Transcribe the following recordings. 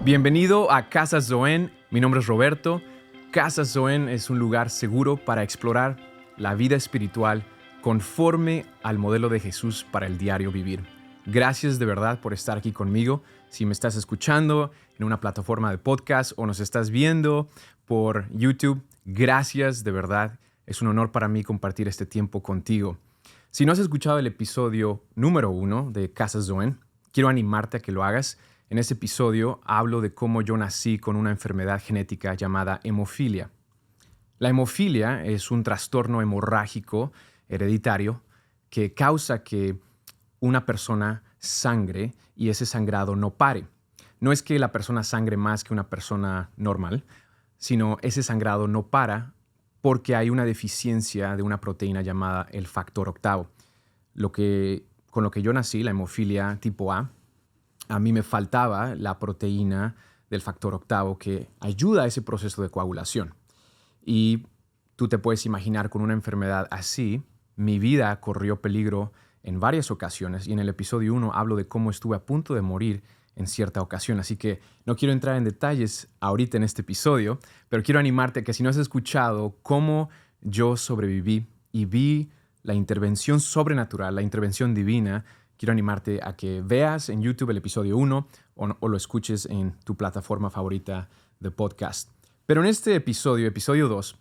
Bienvenido a Casa Zoen, mi nombre es Roberto. Casa Zoen es un lugar seguro para explorar la vida espiritual conforme al modelo de Jesús para el diario vivir. Gracias de verdad por estar aquí conmigo. Si me estás escuchando en una plataforma de podcast o nos estás viendo por YouTube, gracias de verdad. Es un honor para mí compartir este tiempo contigo. Si no has escuchado el episodio número 1 de Casa Zoen, quiero animarte a que lo hagas. En este episodio hablo de cómo yo nací con una enfermedad genética llamada hemofilia. La hemofilia es un trastorno hemorrágico hereditario que causa que una persona sangre y ese sangrado no pare. No es que la persona sangre más que una persona normal, sino ese sangrado no para porque hay una deficiencia de una proteína llamada el factor octavo. Con lo que yo nací, la hemofilia tipo A mí me faltaba la proteína del factor octavo que ayuda a ese proceso de coagulación. Y tú te puedes imaginar con una enfermedad así, mi vida corrió peligro en varias ocasiones y en el episodio 1 hablo de cómo estuve a punto de morir en cierta ocasión. Así que no quiero entrar en detalles ahorita en este episodio, pero quiero animarte a que si no has escuchado cómo yo sobreviví y vi la intervención sobrenatural, la intervención divina, quiero animarte a que veas en YouTube el episodio 1 o lo escuches en tu plataforma favorita de podcast. Pero en este episodio 2,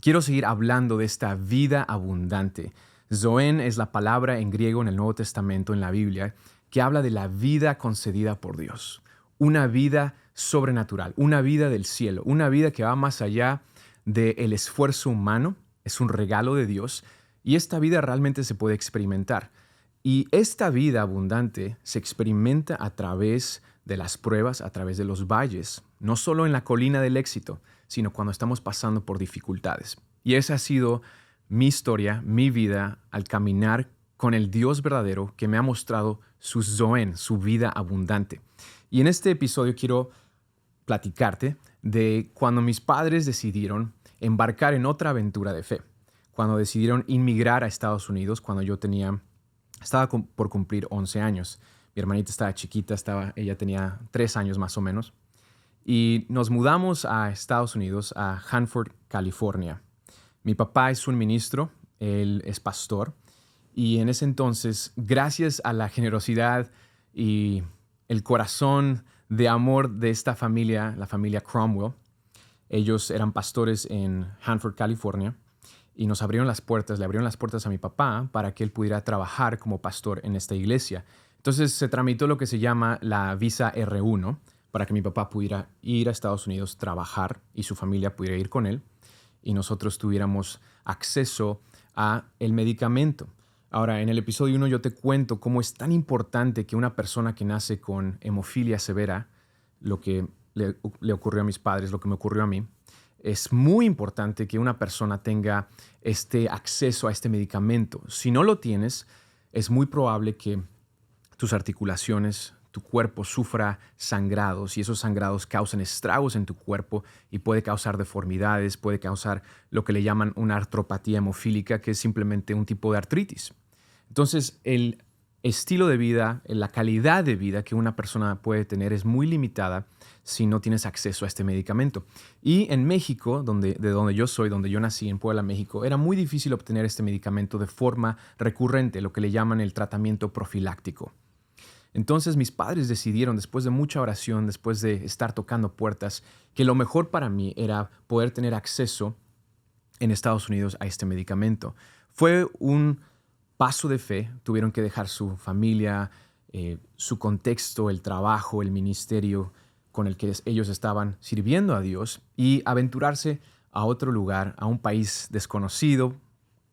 quiero seguir hablando de esta vida abundante. Zoen es la palabra en griego en el Nuevo Testamento, en la Biblia, que habla de la vida concedida por Dios. Una vida sobrenatural, una vida del cielo, una vida que va más allá del esfuerzo humano, es un regalo de Dios y esta vida realmente se puede experimentar. Y esta vida abundante se experimenta a través de las pruebas, a través de los valles, no solo en la colina del éxito, sino cuando estamos pasando por dificultades. Y esa ha sido mi historia, mi vida, al caminar con el Dios verdadero que me ha mostrado su Zoen, su vida abundante. Y en este episodio quiero platicarte de cuando mis padres decidieron embarcar en otra aventura de fe, cuando decidieron inmigrar a Estados Unidos, cuando yo estaba por cumplir 11 años. Mi hermanita estaba chiquita, ella tenía 3 años más o menos. Y nos mudamos a Estados Unidos, a Hanford, California. Mi papá es un ministro, él es pastor. Y en ese entonces, gracias a la generosidad y el corazón de amor de esta familia, la familia Cromwell, ellos eran pastores en Hanford, California, y nos abrieron las puertas, le abrieron las puertas a mi papá para que él pudiera trabajar como pastor en esta iglesia. Entonces se tramitó lo que se llama la visa R1 para que mi papá pudiera ir a Estados Unidos, trabajar y su familia pudiera ir con él y nosotros tuviéramos acceso a el medicamento. Ahora, en el episodio 1 yo te cuento cómo es tan importante que una persona que nace con hemofilia severa, lo que le ocurrió a mis padres, lo que me ocurrió a mí, es muy importante que una persona tenga este acceso a este medicamento. Si no lo tienes, es muy probable que tus articulaciones, tu cuerpo sufra sangrados y esos sangrados causan estragos en tu cuerpo y puede causar deformidades, puede causar lo que le llaman una artropatía hemofílica, que es simplemente un tipo de artritis. Entonces, el estilo de vida, la calidad de vida que una persona puede tener es muy limitada si no tienes acceso a este medicamento. Y en México, de donde yo soy, donde yo nací, en Puebla, México, era muy difícil obtener este medicamento de forma recurrente, lo que le llaman el tratamiento profiláctico. Entonces mis padres decidieron, después de mucha oración, después de estar tocando puertas, que lo mejor para mí era poder tener acceso en Estados Unidos a este medicamento. Fue un paso de fe, tuvieron que dejar su familia, su contexto, el trabajo, el ministerio con el que ellos estaban sirviendo a Dios y aventurarse a otro lugar, a un país desconocido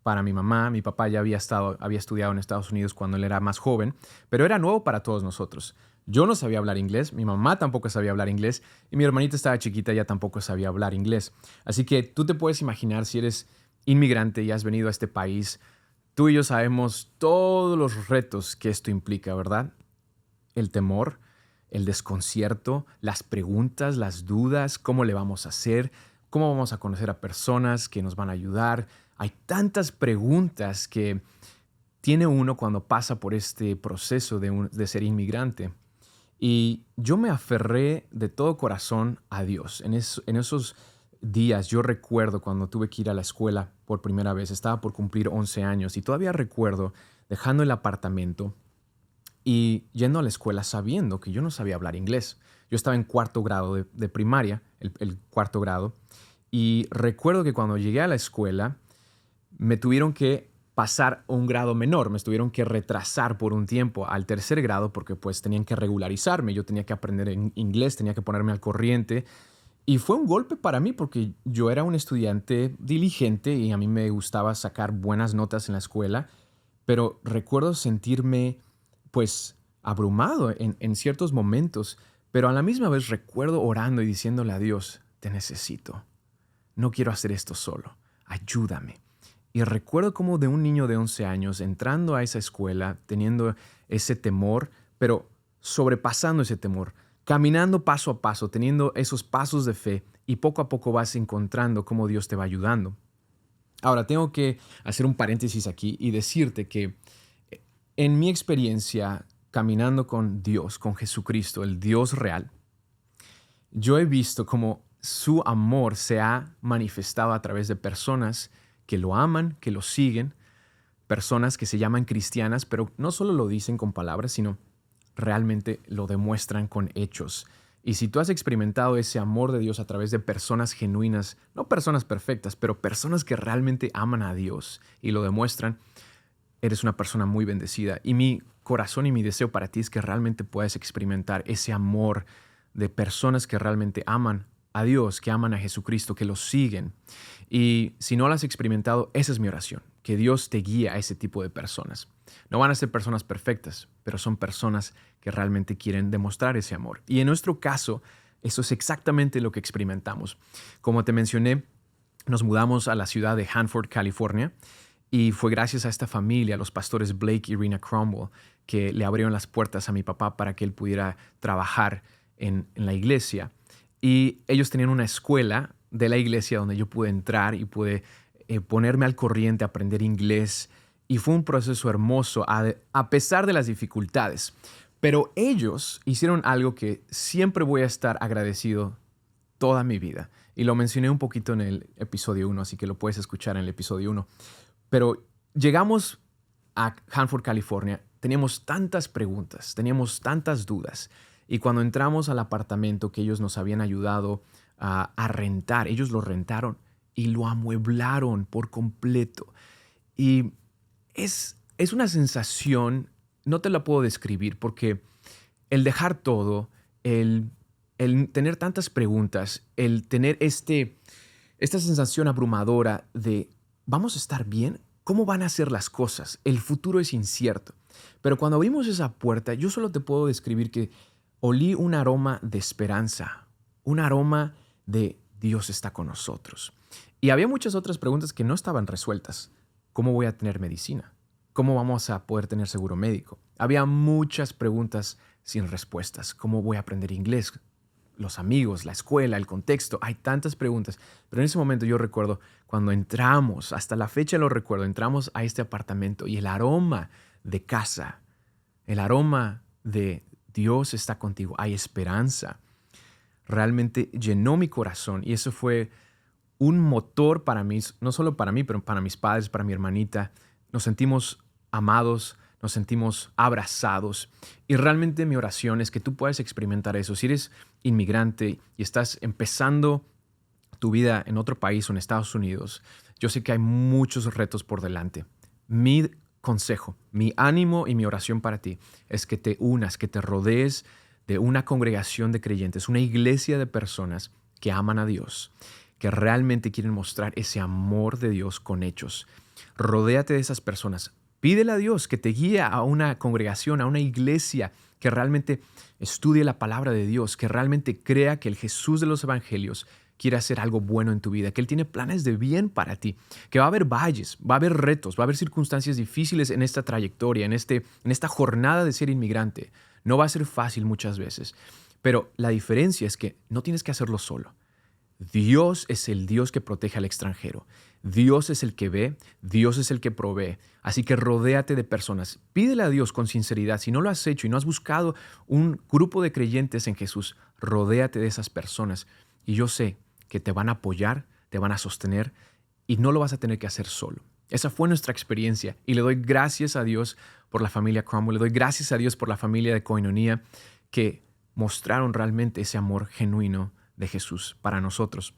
para mi mamá. Mi papá ya había estudiado en Estados Unidos cuando él era más joven, pero era nuevo para todos nosotros. Yo no sabía hablar inglés, mi mamá tampoco sabía hablar inglés y mi hermanita estaba chiquita, ella tampoco sabía hablar inglés. Así que tú te puedes imaginar, si eres inmigrante y has venido a este país, tú y yo sabemos todos los retos que esto implica, ¿verdad? El temor, el desconcierto, las preguntas, las dudas, cómo le vamos a hacer, cómo vamos a conocer a personas que nos van a ayudar. Hay tantas preguntas que tiene uno cuando pasa por este proceso de ser inmigrante. Y yo me aferré de todo corazón a Dios. En esos días yo recuerdo cuando tuve que ir a la escuela por primera vez, estaba por cumplir 11 años y todavía recuerdo dejando el apartamento y yendo a la escuela sabiendo que yo no sabía hablar inglés. Yo estaba en cuarto grado de primaria, el cuarto grado, y recuerdo que cuando llegué a la escuela me tuvieron que pasar a un grado menor, me tuvieron que retrasar por un tiempo al tercer grado porque pues tenían que regularizarme, yo tenía que aprender en inglés, tenía que ponerme al corriente y fue un golpe para mí porque yo era un estudiante diligente y a mí me gustaba sacar buenas notas en la escuela, pero recuerdo sentirme pues abrumado en ciertos momentos, pero a la misma vez recuerdo orando y diciéndole a Dios, te necesito, no quiero hacer esto solo, ayúdame. Y recuerdo como de un niño de 11 años entrando a esa escuela, teniendo ese temor, pero sobrepasando ese temor, caminando paso a paso, teniendo esos pasos de fe y poco a poco vas encontrando cómo Dios te va ayudando. Ahora, tengo que hacer un paréntesis aquí y decirte que en mi experiencia caminando con Dios, con Jesucristo, el Dios real, yo he visto cómo su amor se ha manifestado a través de personas que lo aman, que lo siguen, personas que se llaman cristianas, pero no solo lo dicen con palabras, sino realmente lo demuestran con hechos. Y si tú has experimentado ese amor de Dios a través de personas genuinas, no personas perfectas, pero personas que realmente aman a Dios y lo demuestran, eres una persona muy bendecida. Y mi corazón y mi deseo para ti es que realmente puedas experimentar ese amor de personas que realmente aman a Dios, que aman a Jesucristo, que lo siguen. Y si no lo has experimentado, esa es mi oración, que Dios te guíe a ese tipo de personas. No van a ser personas perfectas, pero son personas que realmente quieren demostrar ese amor. Y en nuestro caso, eso es exactamente lo que experimentamos. Como te mencioné, nos mudamos a la ciudad de Hanford, California, y fue gracias a esta familia, los pastores Blake y Rena Cromwell, que le abrieron las puertas a mi papá para que él pudiera trabajar en la iglesia. Y ellos tenían una escuela de la iglesia donde yo pude entrar y pude ponerme al corriente, aprender inglés. Y fue un proceso hermoso a pesar de las dificultades. Pero ellos hicieron algo que siempre voy a estar agradecido toda mi vida. Y lo mencioné un poquito en el episodio 1, así que lo puedes escuchar en el episodio 1. Pero llegamos a Hanford, California, teníamos tantas preguntas, teníamos tantas dudas. Y cuando entramos al apartamento que ellos nos habían ayudado a rentar, ellos lo rentaron y lo amueblaron por completo. Y es una sensación, no te la puedo describir, porque el dejar todo, el tener tantas preguntas, el tener esta sensación abrumadora de ¿vamos a estar bien? ¿Cómo van a ser las cosas? El futuro es incierto. Pero cuando abrimos esa puerta, yo solo te puedo describir que olí un aroma de esperanza, un aroma de Dios está con nosotros. Y había muchas otras preguntas que no estaban resueltas. ¿Cómo voy a tener medicina? ¿Cómo vamos a poder tener seguro médico? Había muchas preguntas sin respuestas. ¿Cómo voy a aprender inglés? Los amigos, la escuela, el contexto. Hay tantas preguntas. Pero en ese momento yo recuerdo cuando entramos, hasta la fecha lo recuerdo, entramos a este apartamento y el aroma de casa, el aroma de Dios está contigo, hay esperanza, realmente llenó mi corazón y eso fue un motor para mí, no solo para mí, pero para mis padres, para mi hermanita. Nos sentimos amados, nos sentimos abrazados y realmente mi oración es que tú puedas experimentar eso. Si eres inmigrante y estás empezando tu vida en otro país o en Estados Unidos, yo sé que hay muchos retos por delante. Mi consejo, mi ánimo y mi oración para ti es que te unas, que te rodees de una congregación de creyentes, una iglesia de personas que aman a Dios, que realmente quieren mostrar ese amor de Dios con hechos. Rodéate de esas personas. Pídele a Dios que te guíe a una congregación, a una iglesia que realmente estudie la palabra de Dios, que realmente crea que el Jesús de los evangelios quiere hacer algo bueno en tu vida, que Él tiene planes de bien para ti, que va a haber valles, va a haber retos, va a haber circunstancias difíciles en esta trayectoria, en esta jornada de ser inmigrante. No va a ser fácil muchas veces, pero la diferencia es que no tienes que hacerlo solo. Dios es el Dios que protege al extranjero. Dios es el que ve, Dios es el que provee. Así que rodéate de personas. Pídele a Dios con sinceridad. Si no lo has hecho y no has buscado un grupo de creyentes en Jesús, rodéate de esas personas. Y yo sé que te van a apoyar, te van a sostener y no lo vas a tener que hacer solo. Esa fue nuestra experiencia y le doy gracias a Dios por la familia Cromwell, le doy gracias a Dios por la familia de Koinonia que mostraron realmente ese amor genuino de Jesús para nosotros.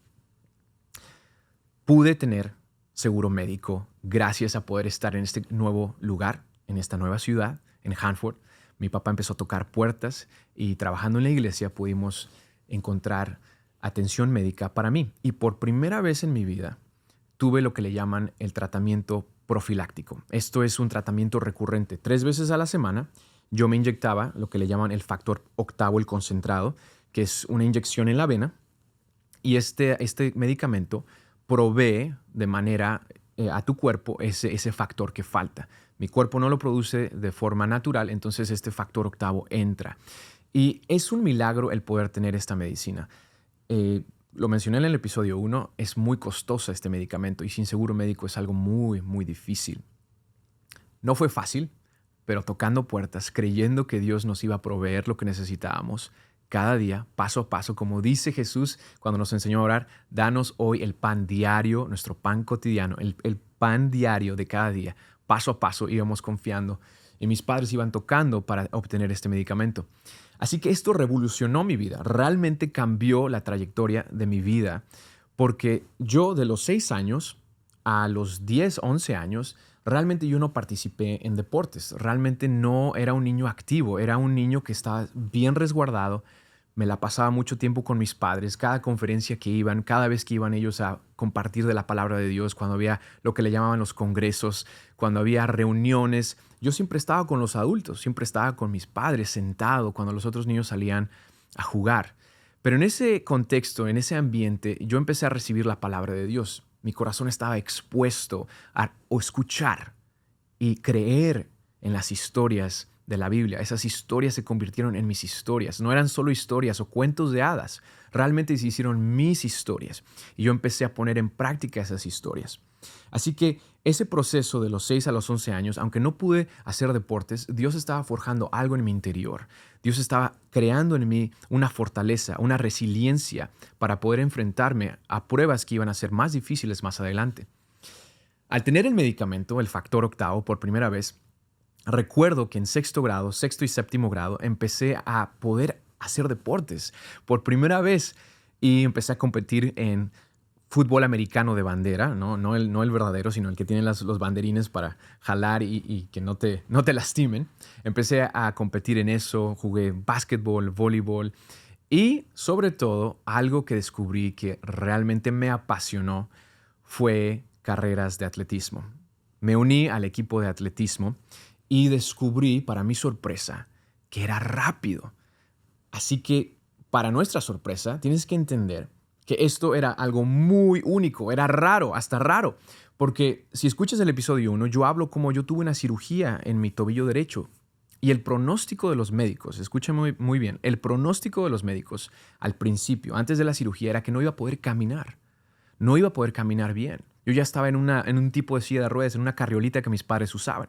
Pude tener seguro médico gracias a poder estar en este nuevo lugar, en esta nueva ciudad, en Hanford. Mi papá empezó a tocar puertas y trabajando en la iglesia pudimos encontrar atención médica para mí. Y por primera vez en mi vida tuve lo que le llaman el tratamiento profiláctico. Esto es un tratamiento recurrente. 3 veces a la semana yo me inyectaba lo que le llaman el factor octavo, el concentrado, que es una inyección en la vena. Y este medicamento provee de manera a tu cuerpo ese factor que falta. Mi cuerpo no lo produce de forma natural, entonces este factor octavo entra. Y es un milagro el poder tener esta medicina. Lo mencioné en el episodio 1, es muy costosa este medicamento y sin seguro médico es algo muy, muy difícil. No fue fácil, pero tocando puertas, creyendo que Dios nos iba a proveer lo que necesitábamos, cada día, paso a paso, como dice Jesús cuando nos enseñó a orar, danos hoy el pan diario, nuestro pan cotidiano, el pan diario de cada día. Paso a paso íbamos confiando y mis padres iban tocando para obtener este medicamento. Así que esto revolucionó mi vida, realmente cambió la trayectoria de mi vida, porque yo de los 6 años a los 10, 11 años, realmente yo no participé en deportes, realmente no era un niño activo, era un niño que estaba bien resguardado, me la pasaba mucho tiempo con mis padres, cada conferencia que iban, cada vez que iban ellos a compartir de la palabra de Dios, cuando había lo que le llamaban los congresos, cuando había reuniones, yo siempre estaba con los adultos, siempre estaba con mis padres sentado cuando los otros niños salían a jugar. Pero en ese contexto, en ese ambiente, yo empecé a recibir la palabra de Dios. Mi corazón estaba expuesto a escuchar y creer en las historias de la Biblia. Esas historias se convirtieron en mis historias. No eran solo historias o cuentos de hadas. Realmente se hicieron mis historias. Y yo empecé a poner en práctica esas historias. Así que ese proceso de los 6 a los 11 años, aunque no pude hacer deportes, Dios estaba forjando algo en mi interior. Dios estaba creando en mí una fortaleza, una resiliencia para poder enfrentarme a pruebas que iban a ser más difíciles más adelante. Al tener el medicamento, el factor octavo, por primera vez, recuerdo que en sexto y séptimo grado, empecé a poder hacer deportes por primera vez y empecé a competir en fútbol americano de bandera, no el verdadero, sino el que tiene los banderines para jalar y que no te lastimen. Empecé a competir en eso, jugué básquetbol, voleibol y sobre todo algo que descubrí que realmente me apasionó fue carreras de atletismo. Me uní al equipo de atletismo y descubrí, para mi sorpresa, que era rápido. Así que, para nuestra sorpresa, tienes que entender que esto era algo muy único, era raro, hasta raro. Porque si escuchas el episodio 1, yo hablo como yo tuve una cirugía en mi tobillo derecho. Y el pronóstico de los médicos, escuchen muy bien, el pronóstico de los médicos al principio, antes de la cirugía, era que no iba a poder caminar. No iba a poder caminar bien. Yo ya estaba en un tipo de silla de ruedas, en una carriolita que mis padres usaban.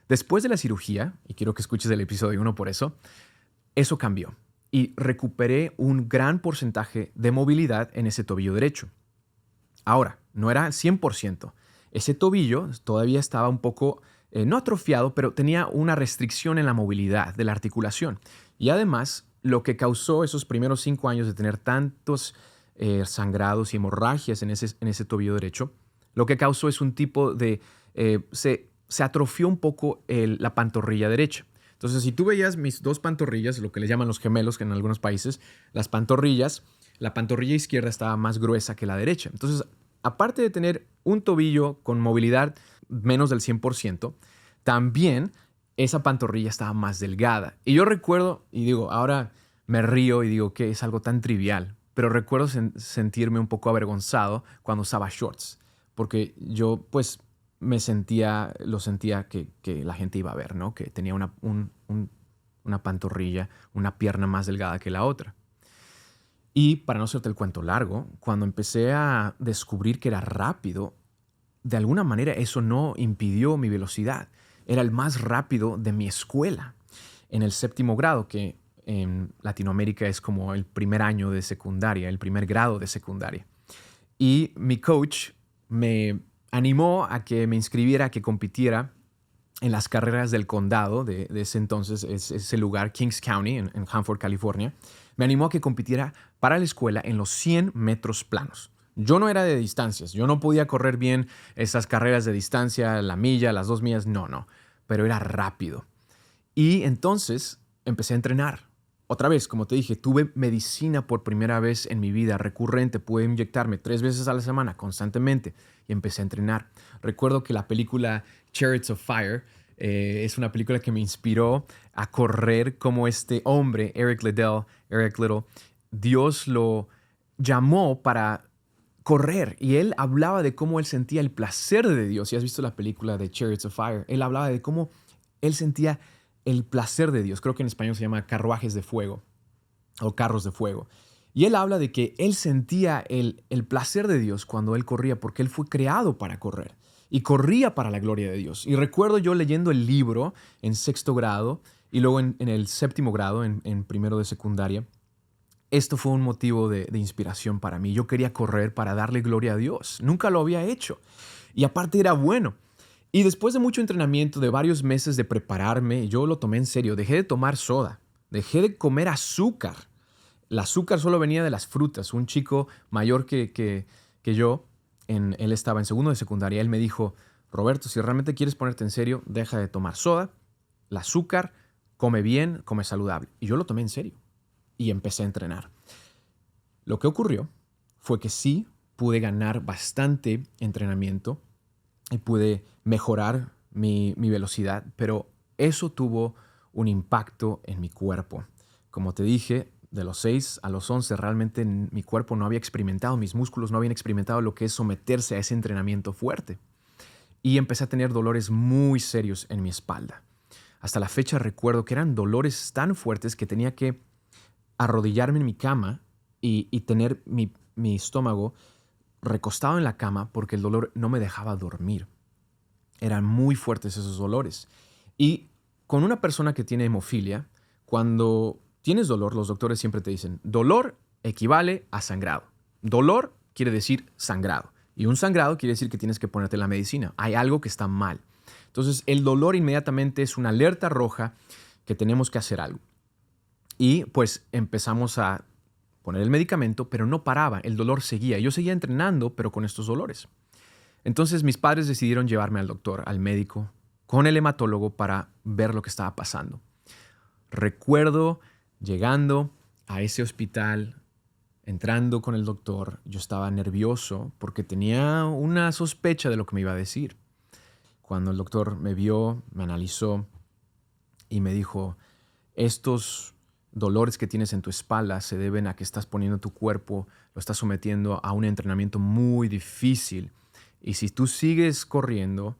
Después de la cirugía, y quiero que escuches el episodio 1 por eso cambió y recuperé un gran porcentaje de movilidad en ese tobillo derecho. Ahora, no era 100%. Ese tobillo todavía estaba un poco, no atrofiado, pero tenía una restricción en la movilidad de la articulación. Y además, lo que causó esos primeros 5 años de tener tantos sangrados y hemorragias en ese tobillo derecho, lo que causó es un tipo de... se atrofió un poco la pantorrilla derecha. Entonces, si tú veías mis 2 pantorrillas, lo que le llaman los gemelos que en algunos países, las pantorrillas, la pantorrilla izquierda estaba más gruesa que la derecha. Entonces, aparte de tener un tobillo con movilidad menos del 100%, también esa pantorrilla estaba más delgada. Y yo recuerdo, y digo, ahora me río y digo que es algo tan trivial, pero recuerdo sentirme un poco avergonzado cuando usaba shorts, porque yo, pues, lo sentía que la gente iba a ver, ¿no? Que tenía una pantorrilla, una pierna más delgada que la otra. Y para no hacerte el cuento largo, cuando empecé a descubrir que era rápido, de alguna manera eso no impidió mi velocidad. Era el más rápido de mi escuela. En el séptimo grado, que en Latinoamérica es como el primer año de secundaria, el primer grado de secundaria. Y mi coach me animó a que me inscribiera, a que compitiera en las carreras del condado de ese entonces, ese lugar, Kings County, en Hanford, California. Me animó a que compitiera para la escuela en los 100 metros planos. Yo no era de distancias, yo no podía correr bien esas carreras de distancia, la milla, las 2 millas, no, pero era rápido. Y entonces empecé a entrenar. Otra vez, como te dije, tuve medicina por primera vez en mi vida, recurrente, pude inyectarme 3 veces a la semana, constantemente, y empecé a entrenar. Recuerdo que la película Chariots of Fire es una película que me inspiró a correr como este hombre, Eric Little, Dios lo llamó para correr y él hablaba de cómo él sentía el placer de Dios. Si has visto la película de Chariots of Fire, él hablaba de cómo él sentía el placer de Dios. Creo que en español se llama carruajes de fuego o carros de fuego. Y él habla de que él sentía el placer de Dios cuando él corría, porque él fue creado para correr y corría para la gloria de Dios. Y recuerdo yo leyendo el libro en sexto grado y luego en el séptimo grado, en primero de secundaria. Esto fue un motivo de inspiración para mí. Yo quería correr para darle gloria a Dios. Nunca lo había hecho. Y aparte era bueno. Y después de mucho entrenamiento, de varios meses de prepararme, yo lo tomé en serio. Dejé de tomar soda. Dejé de comer azúcar. El azúcar solo venía de las frutas. Un chico mayor que yo, él estaba en segundo de secundaria, él me dijo, Roberto, si realmente quieres ponerte en serio, deja de tomar soda, el azúcar, come bien, come saludable. Y yo lo tomé en serio y empecé a entrenar. Lo que ocurrió fue que sí pude ganar bastante entrenamiento y pude mejorar mi velocidad, pero eso tuvo un impacto en mi cuerpo. Como te dije, de los 6 a los 11 realmente mi cuerpo no había experimentado, mis músculos no habían experimentado lo que es someterse a ese entrenamiento fuerte. Y empecé a tener dolores muy serios en mi espalda. Hasta la fecha recuerdo que eran dolores tan fuertes que tenía que arrodillarme en mi cama y tener mi estómago recostado en la cama porque el dolor no me dejaba dormir. Eran muy fuertes esos dolores. Y con una persona que tiene hemofilia, cuando tienes dolor, los doctores siempre te dicen, dolor equivale a sangrado. Dolor quiere decir sangrado. Y un sangrado quiere decir que tienes que ponerte la medicina. Hay algo que está mal. Entonces, el dolor inmediatamente es una alerta roja que tenemos que hacer algo. Y pues empezamos a poner el medicamento, pero no paraba, el dolor seguía. Yo seguía entrenando, pero con estos dolores. Entonces mis padres decidieron llevarme al doctor, al médico, con el hematólogo para ver lo que estaba pasando. Recuerdo llegando a ese hospital, entrando con el doctor, yo estaba nervioso porque tenía una sospecha de lo que me iba a decir. Cuando el doctor me vio, me analizó y me dijo, estos dolores que tienes en tu espalda se deben a que estás poniendo tu cuerpo, lo estás sometiendo a un entrenamiento muy difícil. Y si tú sigues corriendo,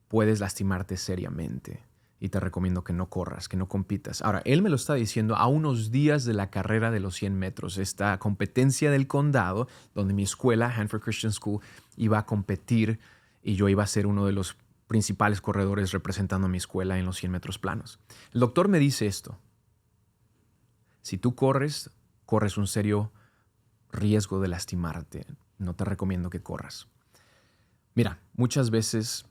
puedes lastimarte seriamente. Y te recomiendo que no corras, que no compitas. Ahora, él me lo está diciendo a unos días de la carrera de los 100 metros, esta competencia del condado, donde mi escuela, Hanford Christian School, iba a competir y yo iba a ser uno de los principales corredores representando a mi escuela en los 100 metros planos. El doctor me dice esto. Si tú corres un serio riesgo de lastimarte. No te recomiendo que corras. Mira, muchas veces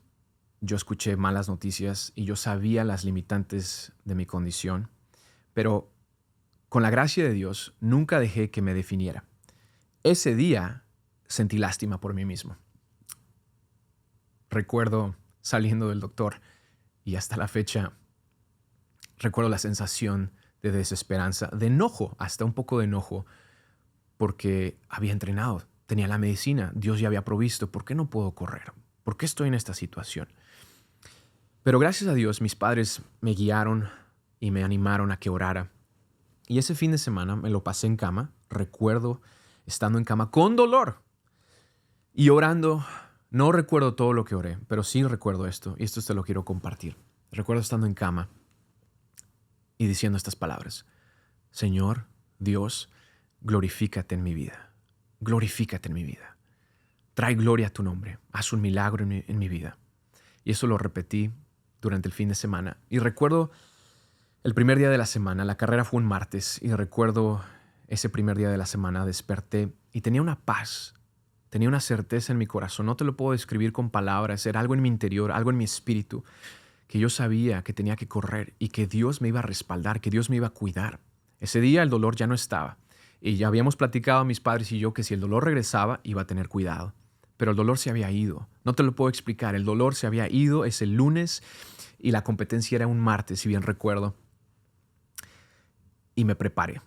yo escuché malas noticias y yo sabía las limitantes de mi condición, pero con la gracia de Dios nunca dejé que me definiera. Ese día sentí lástima por mí mismo. Recuerdo saliendo del doctor y hasta la fecha recuerdo la sensación de desesperanza, de enojo, hasta un poco de enojo, porque había entrenado, tenía la medicina, Dios ya había provisto. ¿Por qué no puedo correr? ¿Por qué estoy en esta situación? Pero gracias a Dios mis padres me guiaron y me animaron a que orara. Y ese fin de semana me lo pasé en cama. Recuerdo estando en cama con dolor y orando. No recuerdo todo lo que oré, pero sí recuerdo esto, y esto te lo quiero compartir. Recuerdo estando en cama y diciendo estas palabras. Señor, Dios, glorifícate en mi vida. Glorifícate en mi vida. Trae gloria a tu nombre. Haz un milagro en mi vida. Y eso lo repetí durante el fin de semana. Y recuerdo el primer día de la semana, la carrera fue un martes, y recuerdo ese primer día de la semana desperté y tenía una paz, tenía una certeza en mi corazón. No te lo puedo describir con palabras, era algo en mi interior, algo en mi espíritu, que yo sabía que tenía que correr y que Dios me iba a respaldar, que Dios me iba a cuidar. Ese día el dolor ya no estaba. Y ya habíamos platicado mis padres y yo que si el dolor regresaba, iba a tener cuidado. Pero el dolor se había ido. No te lo puedo explicar. El dolor se había ido ese lunes y la competencia era un martes, si bien recuerdo. Y me preparé.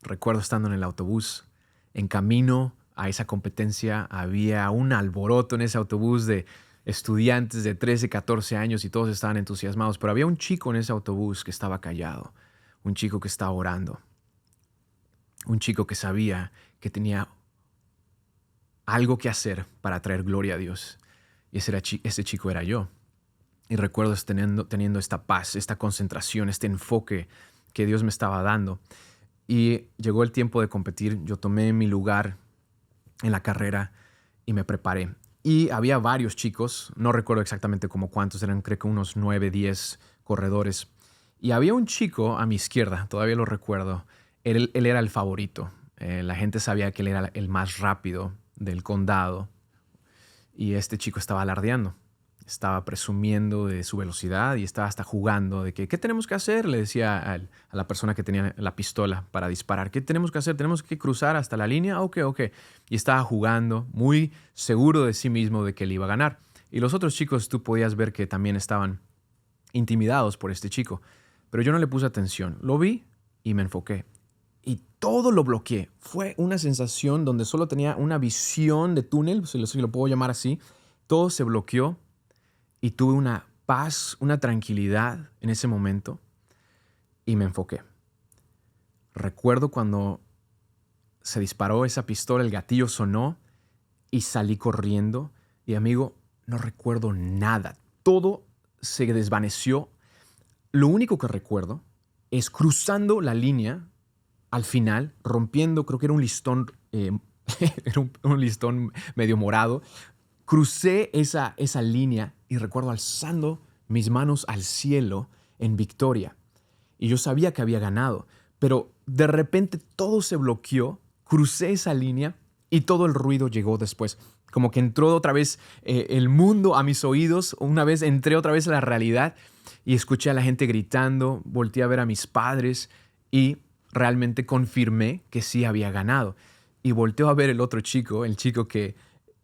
Recuerdo estando en el autobús, en camino a esa competencia, había un alboroto en ese autobús de estudiantes de 13, 14 años y todos estaban entusiasmados. Pero había un chico en ese autobús que estaba callado, un chico que estaba orando, un chico que sabía que tenía algo que hacer para traer gloria a Dios. Y ese chico era yo. Y recuerdo teniendo esta paz, esta concentración, este enfoque que Dios me estaba dando. Y llegó el tiempo de competir. Yo tomé mi lugar en la carrera y me preparé. Y había varios chicos, no recuerdo exactamente como cuántos, eran creo que unos 9, 10 corredores. Y había un chico a mi izquierda, todavía lo recuerdo. Él era el favorito. La gente sabía que él era el más rápido del condado. Y este chico estaba alardeando. Estaba presumiendo de su velocidad y estaba hasta jugando de que, ¿qué tenemos que hacer? Le decía a la persona que tenía la pistola para disparar. ¿Qué tenemos que hacer? ¿Tenemos que cruzar hasta la línea? Ok. Y estaba jugando, muy seguro de sí mismo de que él iba a ganar. Y los otros chicos tú podías ver que también estaban intimidados por este chico. Pero yo no le puse atención. Lo vi y me enfoqué. Y todo lo bloqueé. Fue una sensación donde solo tenía una visión de túnel, si lo puedo llamar así. Todo se bloqueó. Y tuve una paz, una tranquilidad en ese momento y me enfoqué. Recuerdo cuando se disparó esa pistola, el gatillo sonó y salí corriendo. Y amigo, no recuerdo nada. Todo se desvaneció. Lo único que recuerdo es cruzando la línea al final, rompiendo, creo que era un listón, era un listón medio morado. Crucé esa línea y recuerdo alzando mis manos al cielo en victoria. Y yo sabía que había ganado, pero de repente todo se bloqueó, crucé esa línea y todo el ruido llegó después. Como que entró otra vez el mundo a mis oídos, una vez entré otra vez a la realidad y escuché a la gente gritando, volteé a ver a mis padres y realmente confirmé que sí había ganado. Y volteo a ver el otro chico, el chico que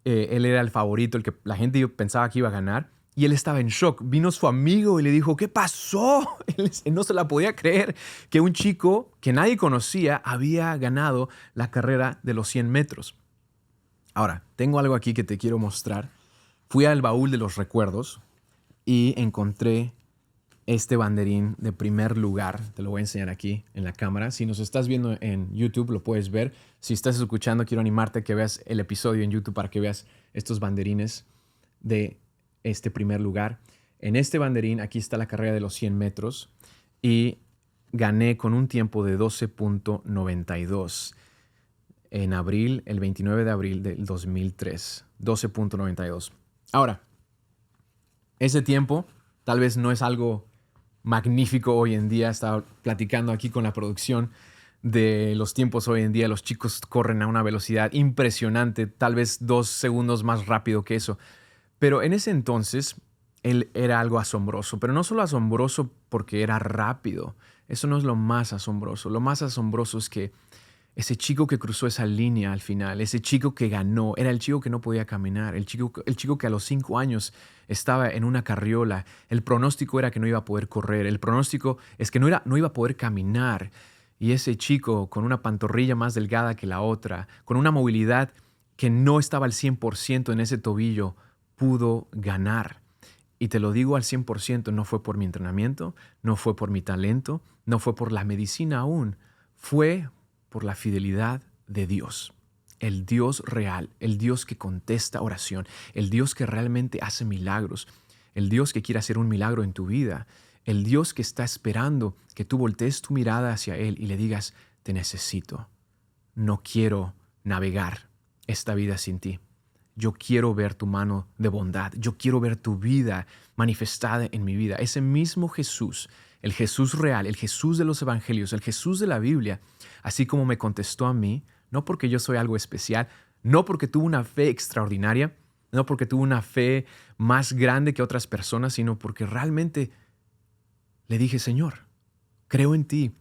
él era el favorito, el que la gente pensaba que iba a ganar, y él estaba en shock. Vino su amigo y le dijo, ¿qué pasó? Él no se la podía creer que un chico que nadie conocía había ganado la carrera de los 100 metros. Ahora, tengo algo aquí que te quiero mostrar. Fui al baúl de los recuerdos y encontré este banderín de primer lugar. Te lo voy a enseñar aquí en la cámara. Si nos estás viendo en YouTube, lo puedes ver. Si estás escuchando, quiero animarte a que veas el episodio en YouTube para que veas estos banderines de este primer lugar. En este banderín, aquí está la carrera de los 100 metros y gané con un tiempo de 12.92 en abril, el 29 de abril del 2003. 12.92. Ahora, ese tiempo tal vez no es algo magnífico hoy en día. Estaba platicando aquí con la producción de los tiempos hoy en día. Los chicos corren a una velocidad impresionante, tal vez 2 segundos más rápido que eso. Pero en ese entonces él era algo asombroso, pero no solo asombroso porque era rápido. Eso no es lo más asombroso. Lo más asombroso es que ese chico que cruzó esa línea al final, ese chico que ganó, era el chico que no podía caminar, el chico que a los 5 años estaba en una carriola. El pronóstico era que no iba a poder correr, el pronóstico es que no iba a poder caminar. Y ese chico con una pantorrilla más delgada que la otra, con una movilidad que no estaba al 100% en ese tobillo, pudo ganar. Y te lo digo al 100%, no fue por mi entrenamiento, no fue por mi talento, no fue por la medicina aún, fue por la fidelidad de Dios. El Dios real, el Dios que contesta oración, el Dios que realmente hace milagros, el Dios que quiere hacer un milagro en tu vida, el Dios que está esperando que tú voltees tu mirada hacia Él y le digas, te necesito. no quiero navegar esta vida sin ti. Yo quiero ver tu mano de bondad. Yo quiero ver tu vida manifestada en mi vida. Ese mismo Jesús, el Jesús real, el Jesús de los evangelios, el Jesús de la Biblia, así como me contestó a mí, no porque yo soy algo especial, no porque tuve una fe extraordinaria, no porque tuve una fe más grande que otras personas, sino porque realmente le dije, Señor, creo en ti.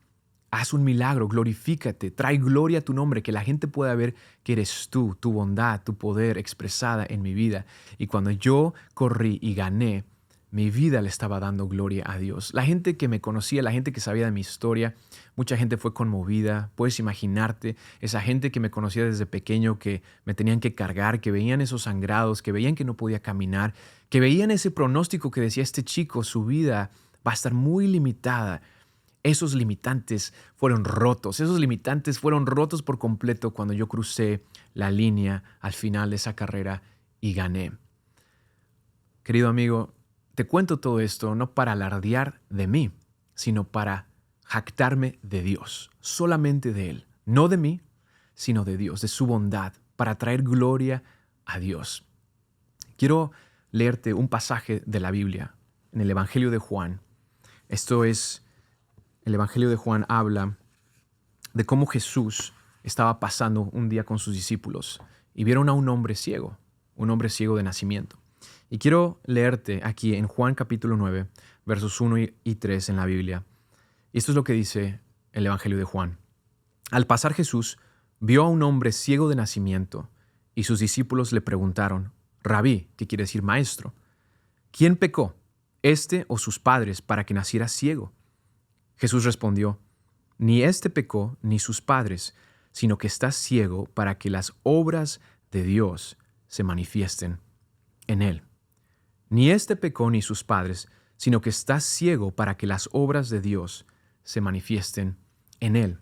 Haz un milagro, glorifícate, trae gloria a tu nombre, que la gente pueda ver que eres tú, tu bondad, tu poder expresada en mi vida. Y cuando yo corrí y gané, mi vida le estaba dando gloria a Dios. La gente que me conocía, la gente que sabía de mi historia, mucha gente fue conmovida. Puedes imaginarte, esa gente que me conocía desde pequeño, que me tenían que cargar, que veían esos sangrados, que veían que no podía caminar, que veían ese pronóstico que decía este chico, su vida va a estar muy limitada. Esos limitantes fueron rotos. Esos limitantes fueron rotos por completo cuando yo crucé la línea al final de esa carrera y gané. Querido amigo, te cuento todo esto no para alardear de mí, sino para jactarme de Dios, solamente de Él. No de mí, sino de Dios, de su bondad, para traer gloria a Dios. Quiero leerte un pasaje de la Biblia en el Evangelio de Juan. Esto es... El Evangelio de Juan habla de cómo Jesús estaba pasando un día con sus discípulos y vieron a un hombre ciego de nacimiento. Y quiero leerte aquí en Juan capítulo 9, versos 1 y 3 en la Biblia. Y esto es lo que dice el Evangelio de Juan. Al pasar Jesús vio a un hombre ciego de nacimiento y sus discípulos le preguntaron, Rabí, que quiere decir maestro, ¿quién pecó, este o sus padres, para que naciera ciego? Jesús respondió, ni éste pecó ni sus padres, sino que está ciego para que las obras de Dios se manifiesten en él. Ni éste pecó ni sus padres, sino que está ciego para que las obras de Dios se manifiesten en él.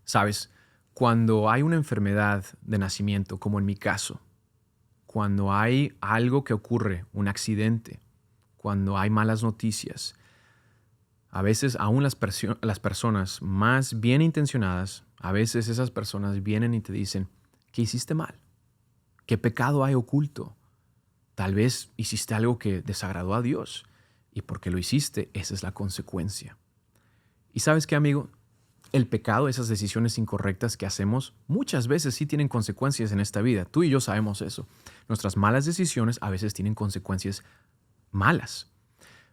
Sabes, cuando hay una enfermedad de nacimiento, como en mi caso, cuando hay algo que ocurre, un accidente, cuando hay malas noticias, a veces aún las personas más bien intencionadas, a veces esas personas vienen y te dicen, ¿qué hiciste mal? ¿Qué pecado hay oculto? Tal vez hiciste algo que desagradó a Dios y porque lo hiciste, esa es la consecuencia. ¿Y sabes qué, amigo? El pecado, esas decisiones incorrectas que hacemos, muchas veces sí tienen consecuencias en esta vida. Tú y yo sabemos eso. Nuestras malas decisiones a veces tienen consecuencias malas.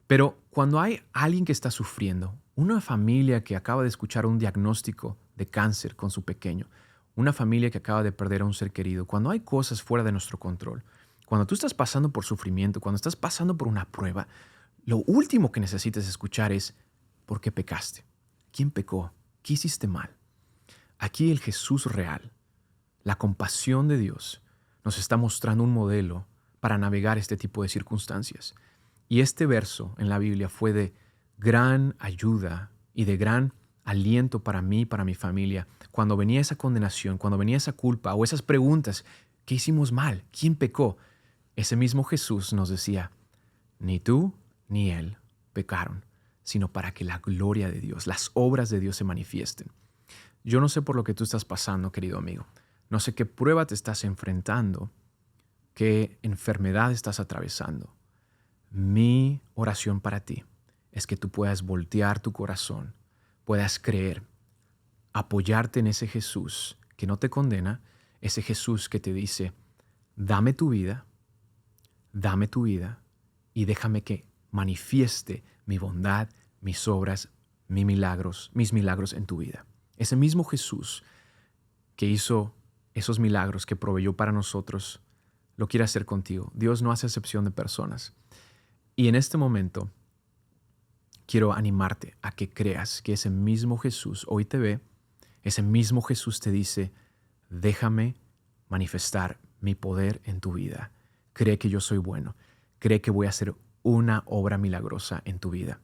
Pero cuando hay alguien que está sufriendo, una familia que acaba de escuchar un diagnóstico de cáncer con su pequeño, una familia que acaba de perder a un ser querido, cuando hay cosas fuera de nuestro control, cuando tú estás pasando por sufrimiento, cuando estás pasando por una prueba, lo último que necesitas escuchar es, ¿por qué pecaste? ¿Quién pecó? ¿Qué hiciste mal? Aquí el Jesús real, la compasión de Dios, nos está mostrando un modelo para navegar este tipo de circunstancias. Y este verso en la Biblia fue de gran ayuda y de gran aliento para mí y para mi familia. Cuando venía esa condenación, cuando venía esa culpa o esas preguntas, ¿qué hicimos mal? ¿Quién pecó? Ese mismo Jesús nos decía, ni tú ni él pecaron, sino para que la gloria de Dios, las obras de Dios se manifiesten. Yo no sé por lo que tú estás pasando, querido amigo. No sé qué prueba te estás enfrentando, qué enfermedad estás atravesando. Mi oración para ti es que tú puedas voltear tu corazón, puedas creer, apoyarte en ese Jesús que no te condena, ese Jesús que te dice, dame tu vida y déjame que manifieste mi bondad, mis obras, mis milagros en tu vida. Ese mismo Jesús que hizo esos milagros, que proveyó para nosotros, lo quiere hacer contigo. Dios no hace excepción de personas. Y en este momento quiero animarte a que creas que ese mismo Jesús hoy te ve, ese mismo Jesús te dice, déjame manifestar mi poder en tu vida. Cree que yo soy bueno. Cree que voy a hacer una obra milagrosa en tu vida.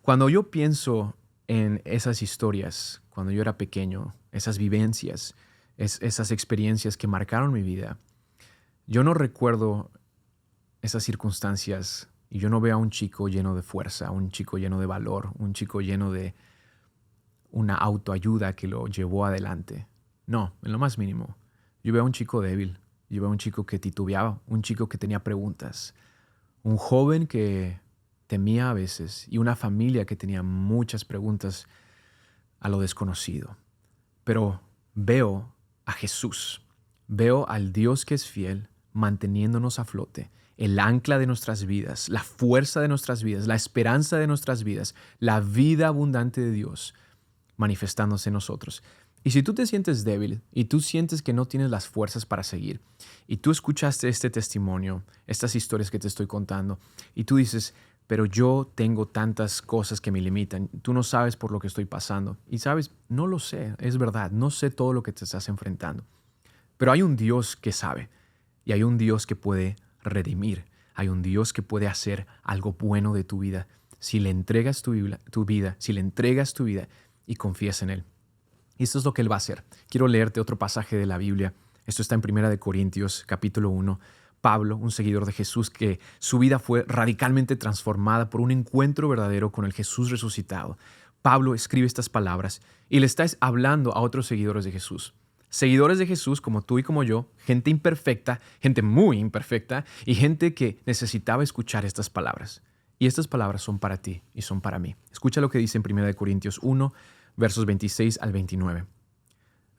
Cuando yo pienso en esas historias, cuando yo era pequeño, esas vivencias, esas experiencias que marcaron mi vida, yo no recuerdo esas circunstancias y yo no veo a un chico lleno de fuerza, un chico lleno de valor, un chico lleno de una autoayuda que lo llevó adelante. No, en lo más mínimo. Yo veo a un chico débil, yo veo a un chico que titubeaba, un chico que tenía preguntas, un joven que temía a veces y una familia que tenía muchas preguntas a lo desconocido. Pero veo a Jesús, veo al Dios que es fiel, manteniéndonos a flote, el ancla de nuestras vidas, la fuerza de nuestras vidas, la esperanza de nuestras vidas, la vida abundante de Dios manifestándose en nosotros. Y si tú te sientes débil y tú sientes que no tienes las fuerzas para seguir, y tú escuchaste este testimonio, estas historias que te estoy contando, y tú dices, pero yo tengo tantas cosas que me limitan, tú no sabes por lo que estoy pasando. Y sabes, no lo sé, es verdad, no sé todo lo que te estás enfrentando. Pero hay un Dios que sabe, y hay un Dios que puede redimir, hay un Dios que puede hacer algo bueno de tu vida si le entregas tu vida, si le entregas tu vida y confías en Él. Y esto es lo que Él va a hacer. Quiero leerte otro pasaje de la Biblia. Esto está en 1 Corintios, capítulo 1. Pablo, un seguidor de Jesús, que su vida fue radicalmente transformada por un encuentro verdadero con el Jesús resucitado. Pablo escribe estas palabras y le está hablando a otros seguidores de Jesús. Seguidores de Jesús como tú y como yo, gente imperfecta, gente muy imperfecta y gente que necesitaba escuchar estas palabras. Y estas palabras son para ti y son para mí. Escucha lo que dice en 1 Corintios 1, versos 26 al 29.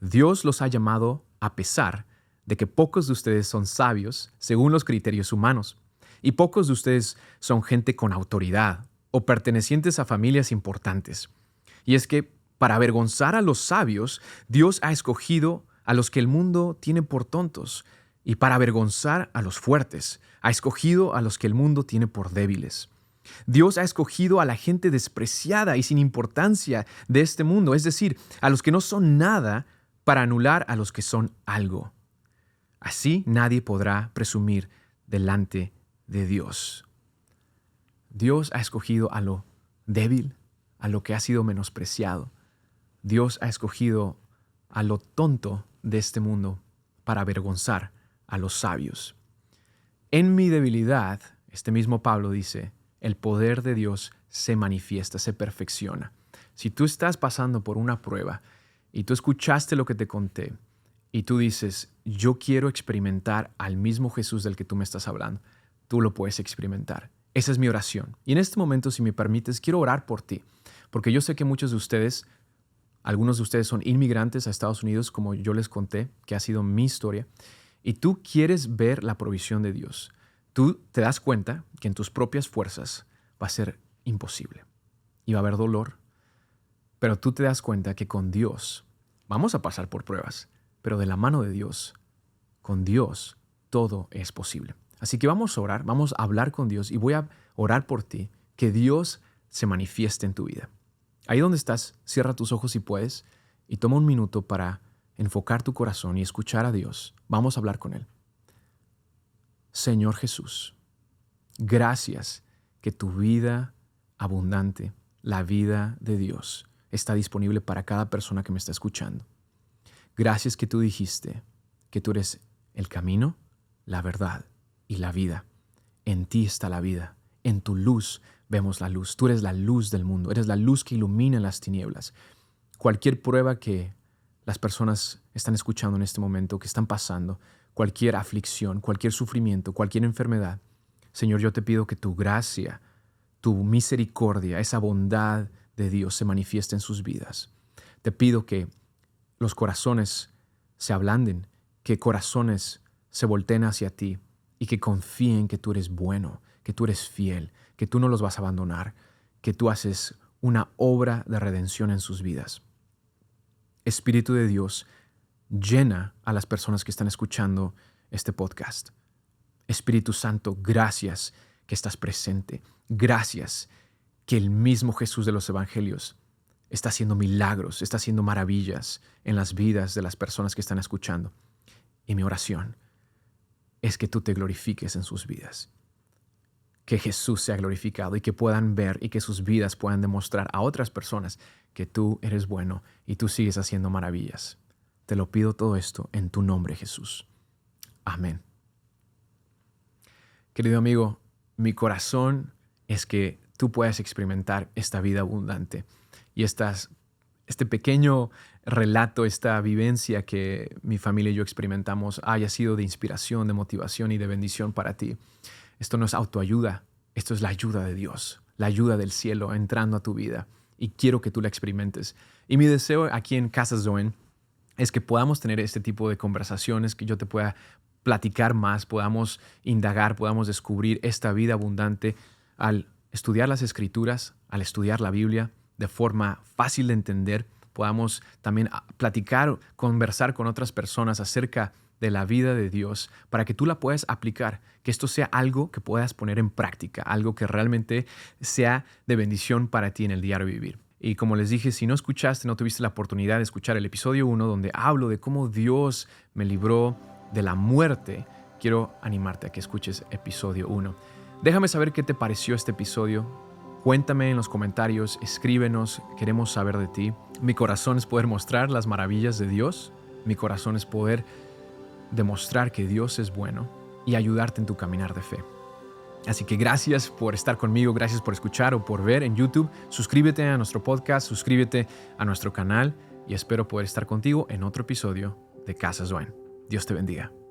Dios los ha llamado a pesar de que pocos de ustedes son sabios según los criterios humanos, y pocos de ustedes son gente con autoridad o pertenecientes a familias importantes. Y es que para avergonzar a los sabios, Dios ha escogido a los que el mundo tiene por tontos, y para avergonzar a los fuertes, ha escogido a los que el mundo tiene por débiles. Dios ha escogido a la gente despreciada y sin importancia de este mundo, es decir, a los que no son nada, para anular a los que son algo. Así nadie podrá presumir delante de Dios. Dios ha escogido a lo débil, a lo que ha sido menospreciado. Dios ha escogido a lo tonto de este mundo para avergonzar a los sabios. En mi debilidad, este mismo Pablo dice, el poder de Dios se manifiesta, se perfecciona. Si tú estás pasando por una prueba y tú escuchaste lo que te conté y tú dices, yo quiero experimentar al mismo Jesús del que tú me estás hablando, tú lo puedes experimentar. Esa es mi oración. Y en este momento, si me permites, quiero orar por ti, porque yo sé que muchos de ustedes, algunos de ustedes son inmigrantes a Estados Unidos, como yo les conté, que ha sido mi historia, y tú quieres ver la provisión de Dios. Tú te das cuenta que en tus propias fuerzas va a ser imposible y va a haber dolor, pero tú te das cuenta que con Dios vamos a pasar por pruebas, pero de la mano de Dios, con Dios, todo es posible. Así que vamos a orar, vamos a hablar con Dios y voy a orar por ti, que Dios se manifieste en tu vida. Ahí donde estás, cierra tus ojos si puedes y toma un minuto para enfocar tu corazón y escuchar a Dios. Vamos a hablar con Él. Señor Jesús, gracias que tu vida abundante, la vida de Dios, está disponible para cada persona que me está escuchando. Gracias que tú dijiste que tú eres el camino, la verdad y la vida. En ti está la vida. En tu luz vemos la luz. Tú eres la luz del mundo. Eres la luz que ilumina las tinieblas. Cualquier prueba que las personas están escuchando en este momento, que están pasando, cualquier aflicción, cualquier sufrimiento, cualquier enfermedad, Señor, yo te pido que tu gracia, tu misericordia, esa bondad de Dios se manifieste en sus vidas. Te pido que los corazones se ablanden, que corazones se volteen hacia ti y que confíen que tú eres bueno, que tú eres fiel, que tú no los vas a abandonar, que tú haces una obra de redención en sus vidas. Espíritu de Dios, llena a las personas que están escuchando este podcast. Espíritu Santo, gracias que estás presente. Gracias que el mismo Jesús de los Evangelios está haciendo milagros, está haciendo maravillas en las vidas de las personas que están escuchando. Y mi oración es que tú te glorifiques en sus vidas. Que Jesús sea glorificado y que puedan ver y que sus vidas puedan demostrar a otras personas que tú eres bueno y tú sigues haciendo maravillas. Te lo pido todo esto en tu nombre, Jesús. Amén. Querido amigo, mi corazón es que tú puedas experimentar esta vida abundante y estas este pequeño relato, esta vivencia que mi familia y yo experimentamos haya sido de inspiración, de motivación y de bendición para ti. Esto no es autoayuda, esto es la ayuda de Dios, la ayuda del cielo entrando a tu vida. Y quiero que tú la experimentes. Y mi deseo aquí en Casa Zoen es que podamos tener este tipo de conversaciones, que yo te pueda platicar más, podamos indagar, podamos descubrir esta vida abundante al estudiar las Escrituras, al estudiar la Biblia de forma fácil de entender. Podamos también platicar, conversar con otras personas acerca de la vida de Dios para que tú la puedas aplicar, que esto sea algo que puedas poner en práctica, algo que realmente sea de bendición para ti en el diario vivir. Y como les dije, si no escuchaste, no tuviste la oportunidad de escuchar el episodio 1 donde hablo de cómo Dios me libró de la muerte, quiero animarte a que escuches episodio 1. Déjame saber qué te pareció este episodio. Cuéntame en los comentarios, escríbenos, queremos saber de ti. Mi corazón es poder mostrar las maravillas de Dios. Mi corazón es poder demostrar que Dios es bueno y ayudarte en tu caminar de fe. Así que gracias por estar conmigo, gracias por escuchar o por ver en YouTube. Suscríbete a nuestro podcast, suscríbete a nuestro canal y espero poder estar contigo en otro episodio de Casa Zoen. Dios te bendiga.